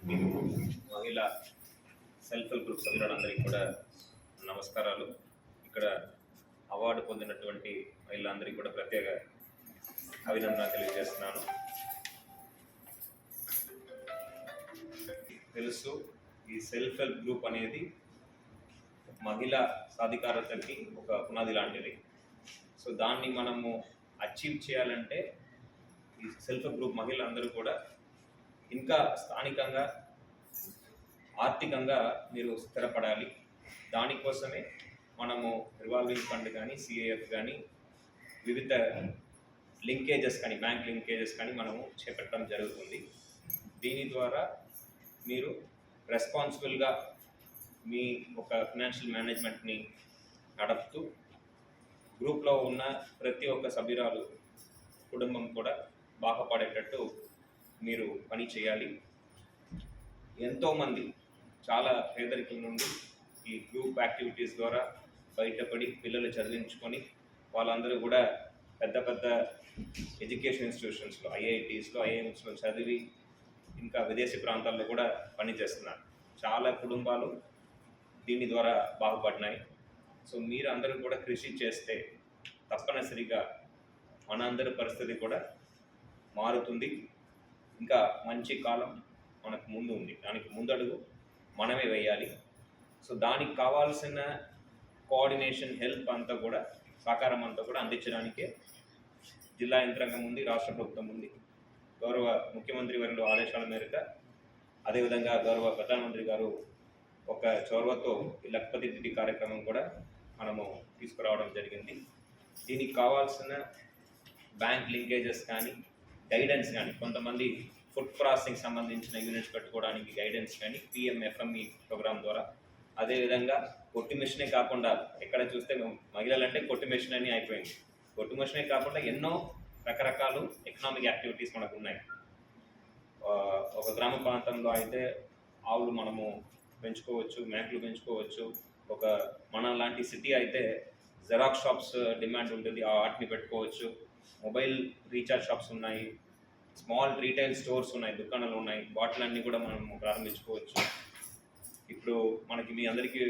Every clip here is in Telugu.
మీకు మహిళా సెల్ఫ్ హెల్ప్ గ్రూప్ సభ్యులందరికీ కూడా నమస్కారాలు. ఇక్కడ అవార్డు పొందినటువంటి మహిళలందరికీ కూడా ప్రత్యేక అభినందన తెలియజేస్తున్నాను. తెలుసు, ఈ సెల్ఫ్ హెల్ప్ గ్రూప్ అనేది మహిళా సాధికారతకి ఒక పునాది లాంటిది. సో దాన్ని మనము అచీవ్ చేయాలంటే ఈ సెల్ఫ్ హెల్ప్ గ్రూప్ మహిళలందరూ కూడా ఇంకా స్థానికంగా ఆర్థికంగా మీరు స్థిరపడాలి. దానికోసమే మనము రివాల్వింగ్ ఫండ్ కానీ, సిఏఎఫ్ కానీ, వివిధ లింకేజెస్ కానీ, బ్యాంక్ లింకేజెస్ కానీ మనము చేపట్టడం జరుగుతుంది. దీని ద్వారా మీరు రెస్పాన్సిబుల్గా మీ ఒక ఫైనాన్షియల్ మేనేజ్మెంట్ని నడుపుతూ గ్రూప్లో ఉన్న ప్రతి ఒక్క సభ్యురాలు కుటుంబం కూడా బాగుపడేటట్టు మీరు పని చేయాలి. ఎంతోమంది చాలా పేదరికం నుండి ఈ గ్రూప్ యాక్టివిటీస్ ద్వారా బయటపడి పిల్లలు చదివించుకొని వాళ్ళందరూ కూడా పెద్ద పెద్ద ఎడ్యుకేషన్ ఇన్స్టిట్యూషన్స్లో, ఐఐటీస్లో, ఐఐఎమ్స్లో చదివి ఇంకా విదేశీ ప్రాంతాల్లో కూడా పనిచేస్తున్నారు. చాలా కుటుంబాలు దీని ద్వారా బాగుపడినాయి. సో మీరు అందరూ కూడా కృషి చేస్తే తప్పనిసరిగా మనందరి పరిస్థితి కూడా మారుతుంది. ఇంకా మంచి కాలం మనకు ముందు ఉంది. దానికి ముందడుగు మనమే వేయాలి. సో దానికి కావాల్సిన కోఆర్డినేషన్, హెల్ప్ అంతా కూడా, సహకారం అంతా కూడా అందించడానికే జిల్లా యంత్రాంగం ఉంది, రాష్ట్ర ప్రభుత్వం ఉంది. గౌరవ ముఖ్యమంత్రి వర్యుల ఆదేశాల మేరకు, అదేవిధంగా గౌరవ ప్రధానమంత్రి గారు ఒక చొరవతో ఈ లఖపతి దీది కార్యక్రమం కూడా మనము తీసుకురావడం జరిగింది. దీనికి కావాల్సిన బ్యాంక్ లింకేజెస్ కానీ, గైడెన్స్ కానీ, కొంతమంది ఫుడ్ ప్రాసెసింగ్ సంబంధించిన యూనిట్స్ పెట్టుకోవడానికి గైడెన్స్ కానీ పిఎంఎఫ్ఎంఈ ప్రోగ్రామ్ ద్వారా, అదేవిధంగా కొట్టు మిషనే కాకుండా, ఎక్కడ చూస్తే మహిళలంటే కొట్టు మిషన్ అని అయిపోయింది. కొట్టు మిషనే కాకుండా ఎన్నో రకరకాలు ఎకనామిక్ యాక్టివిటీస్ మనకు ఉన్నాయి. ఒక గ్రామ ప్రాంతంలో అయితే ఆవులు మనము పెంచుకోవచ్చు, మేకలు పెంచుకోవచ్చు. ఒక మన లాంటి సిటీ అయితే జెరాక్స్ షాప్స్ డిమాండ్ ఉంటుంది, వాటిని పెట్టుకోవచ్చు. మొబైల్ రీఛార్జ్ షాప్స్ ఉన్నాయి, స్మాల్ రీటైల్ స్టోర్స్ ఉన్నాయి, దుకాణాలు ఉన్నాయి. వాటిలన్నీ కూడా మనం ప్రారంభించుకోవచ్చు. ఇప్పుడు మనకి మీ అందరికీ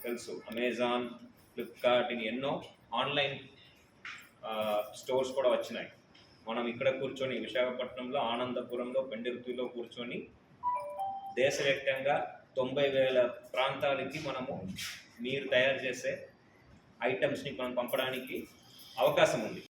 తెలుసు, అమెజాన్, ఫ్లిప్కార్ట్, ఎన్నో ఆన్లైన్ స్టోర్స్ కూడా వచ్చినాయి. మనం ఇక్కడ కూర్చొని విశాఖపట్నంలో, ఆనందపురంలో, పెండెర్తిలో కూర్చొని దేశవ్యాప్తంగా 90,000 ప్రాంతాలకి మనము మీరు తయారు చేసే ఐటమ్స్ని మనం పంపడానికి అవకాశం ఉంది.